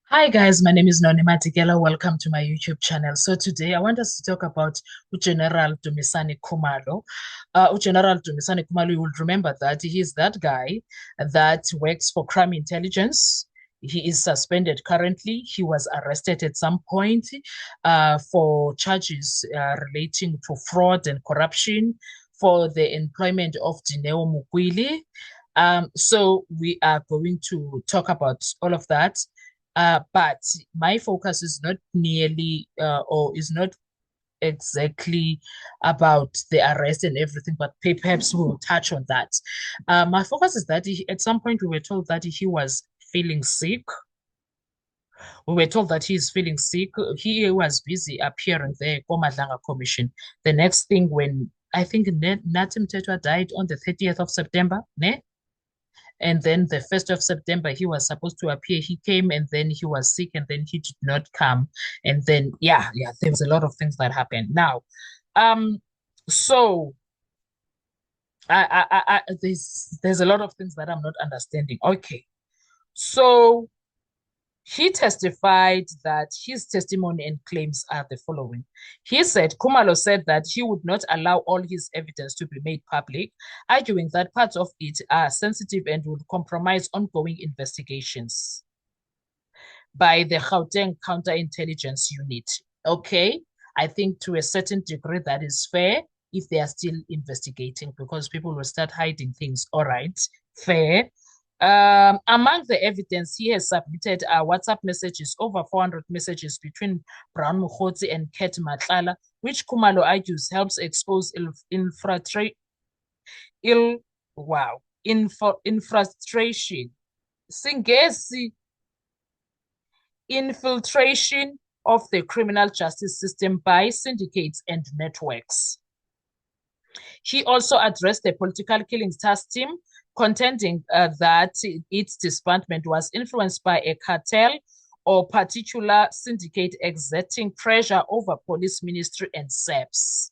Hi guys, my name is Noni Matikela. Welcome to my YouTube channel. So today I want us to talk about General Dumisani Khumalo. General Dumisani Khumalo, you will remember that he is that guy that works for crime intelligence. He is suspended currently. He was arrested at some point for charges relating to fraud and corruption for the employment of Dineo Mukwili. So we are going to talk about all of that. But my focus is not nearly or is not exactly about the arrest and everything, but perhaps we'll touch on that. My focus is that at some point we were told that he was feeling sick. We were told that he's feeling sick. He was busy appearing there, Komadlanga Commission. The next thing, when I think Natim Tetwa died on the 30th of September, ne? And then the 1st of September, he was supposed to appear. He came and then he was sick and then he did not come. And then, yeah, there was a lot of things that happened. Now, um, so there's a lot of things that I'm not understanding. Okay. So he testified that his testimony and claims are the following. He said, Khumalo said that he would not allow all his evidence to be made public, arguing that parts of it are sensitive and would compromise ongoing investigations by the Gauteng Counterintelligence Unit. Okay, I think to a certain degree that is fair if they are still investigating because people will start hiding things. All right, fair. Among the evidence, he has submitted WhatsApp messages, over 400 messages between Brown Mukhotsi and Ket Matlala, which Khumalo argues helps expose ill wow, infiltration. Singesi infiltration of the criminal justice system by syndicates and networks. He also addressed the political killings task team, contending that its disbandment was influenced by a cartel or particular syndicate exerting pressure over police ministry and SAPS.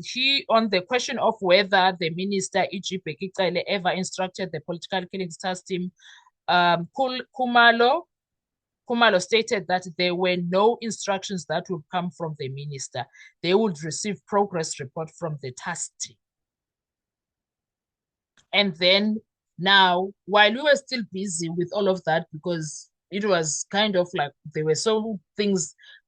He, on the question of whether the minister, E.G. Bheki ever instructed the political killings task team, Khumalo stated that there were no instructions that would come from the minister. They would receive progress report from the task team. And then now, while we were still busy with all of that, because it was kind of like there were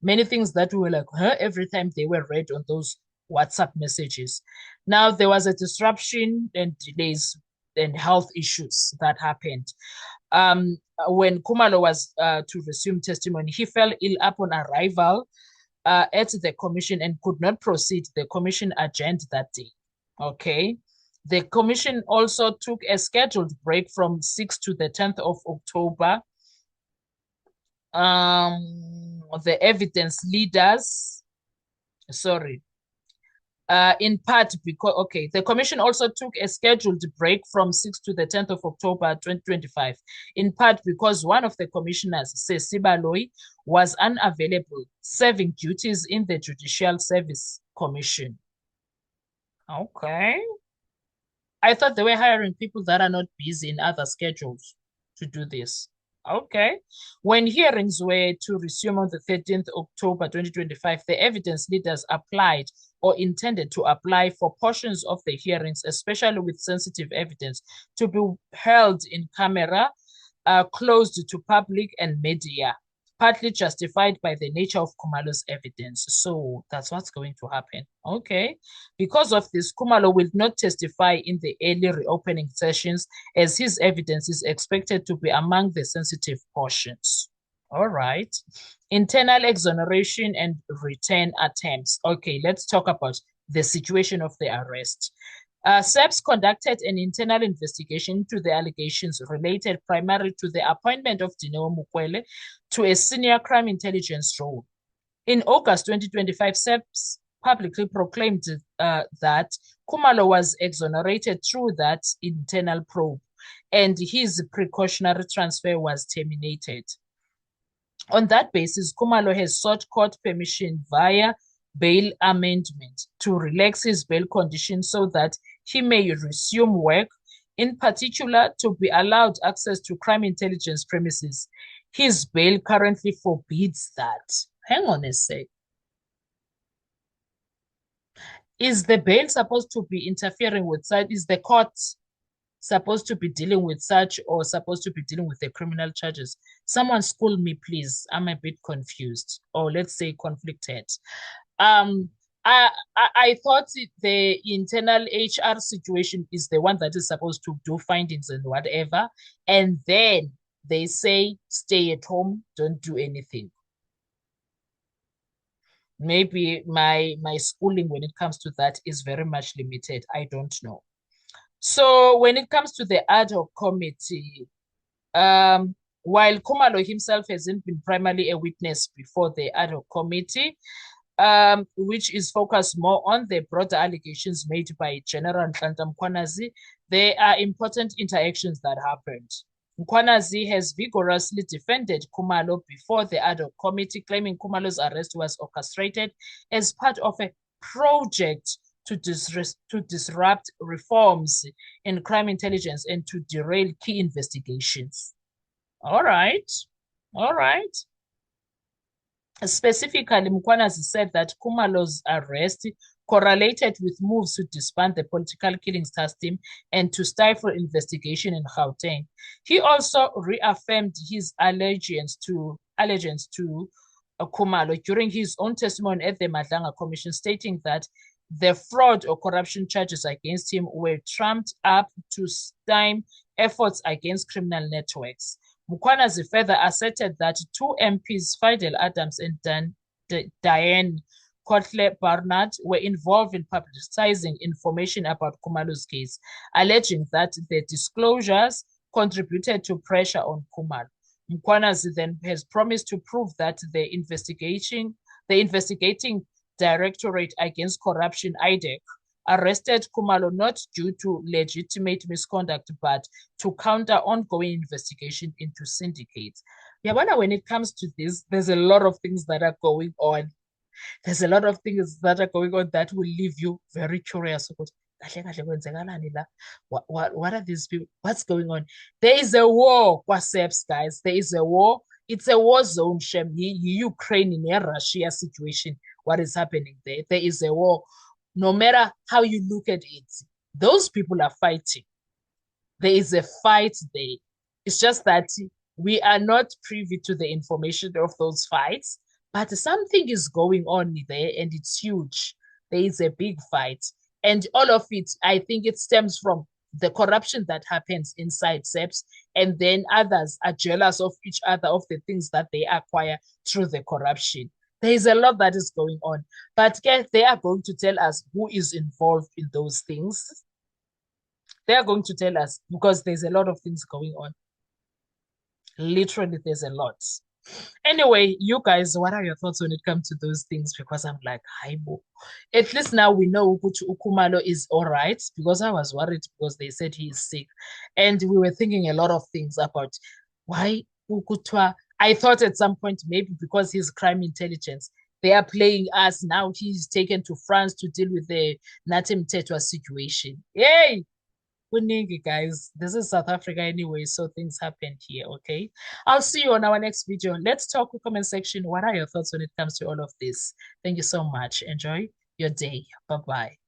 many things that we were like, huh, every time they were read on those WhatsApp messages. Now there was a disruption and delays and health issues that happened. When Khumalo was to resume testimony, he fell ill upon arrival at the commission and could not proceed. The commission adjourned that day. Okay. The commission also took a scheduled break from 6th to the 10th of October. The evidence leaders, sorry, in part because, okay, the commission also took a scheduled break from 6th to the 10th of October 2025, in part because one of the commissioners, Sesibaloi, was unavailable, serving duties in the Judicial Service Commission. Okay. I thought they were hiring people that are not busy in other schedules to do this. Okay. When hearings were to resume on the 13th October 2025, the evidence leaders applied or intended to apply for portions of the hearings, especially with sensitive evidence, to be held in camera, closed to public and media, partly justified by the nature of Khumalo's evidence. So that's what's going to happen. Okay. Because of this, Khumalo will not testify in the early reopening sessions as his evidence is expected to be among the sensitive portions. All right. Internal exoneration and return attempts. Okay, let's talk about the situation of the arrest. SAPS conducted an internal investigation into the allegations related primarily to the appointment of Dineo Mukwele to a senior crime intelligence role. In August 2025, SAPS publicly proclaimed that Khumalo was exonerated through that internal probe and his precautionary transfer was terminated. On that basis, Khumalo has sought court permission via bail amendment to relax his bail conditions so that he may resume work in particular to be allowed access to crime intelligence premises. His bail currently forbids that. Hang on a sec. Is the bail supposed to be interfering with such? Is the court supposed to be dealing with such or supposed to be dealing with the criminal charges? Someone school me, please. I'm a bit confused, or let's say conflicted. Um, I thought the internal HR situation is the one that is supposed to do findings and whatever, and then they say stay at home, don't do anything. Maybe my schooling when it comes to that is very much limited. I don't know. So when it comes to the ad hoc committee, while Khumalo himself hasn't been primarily a witness before the ad hoc committee, which is focused more on the broader allegations made by General Nhlanhla Mkhwanazi, there are important interactions that happened. Mkhwanazi has vigorously defended Khumalo before the ad hoc committee, claiming Khumalo's arrest was orchestrated as part of a project to disrupt reforms in crime intelligence and to derail key investigations. All right. All right. Specifically, Mkhwanazi said that Khumalo's arrest correlated with moves to disband the political killings task team and to stifle investigation in Gauteng. He also reaffirmed his allegiance to Khumalo during his own testimony at the Madlanga Commission, stating that the fraud or corruption charges against him were trumped up to stymie efforts against criminal networks. Mkhwanazi further asserted that two MPs, Fidel Adams and Diane Kotler Barnard, were involved in publicizing information about Khumalo's case, alleging that the disclosures contributed to pressure on Khumalo. Mkhwanazi then has promised to prove that the investigating Directorate Against Corruption, IDEC, arrested Khumalo not due to legitimate misconduct, but to counter ongoing investigation into syndicates. Yeah, but when it comes to this, there's a lot of things that are going on. There's a lot of things that are going on that will leave you very curious. What are these people? What's going on? There is a war, Kwaseps, guys. There is a war. It's a war zone, Shem. Ukraine in Russia situation. What is happening there? There is a war. No matter how you look at it, those people are fighting. There is a fight there. It's just that we are not privy to the information of those fights, but something is going on there and it's huge. There is a big fight. And all of it, I think it stems from the corruption that happens inside SEPs, and then others are jealous of each other of the things that they acquire through the corruption. There is a lot that is going on, but they are going to tell us who is involved in those things. They are going to tell us because there's a lot of things going on. Literally, there's a lot. Anyway, you guys, what are your thoughts when it comes to those things? Because I'm like, hi, at least now we know Khumalo is all right, because I was worried because they said he is sick. And we were thinking a lot of things about why Ukutwa. I thought at some point maybe because he's crime intelligence, they are playing us. Now he's taken to France to deal with the Nathi Mthethwa situation. Yay! Guys, this is South Africa anyway, so things happen here, okay? I'll see you on our next video. Let's talk with comment section. What are your thoughts when it comes to all of this? Thank you so much. Enjoy your day. Bye-bye.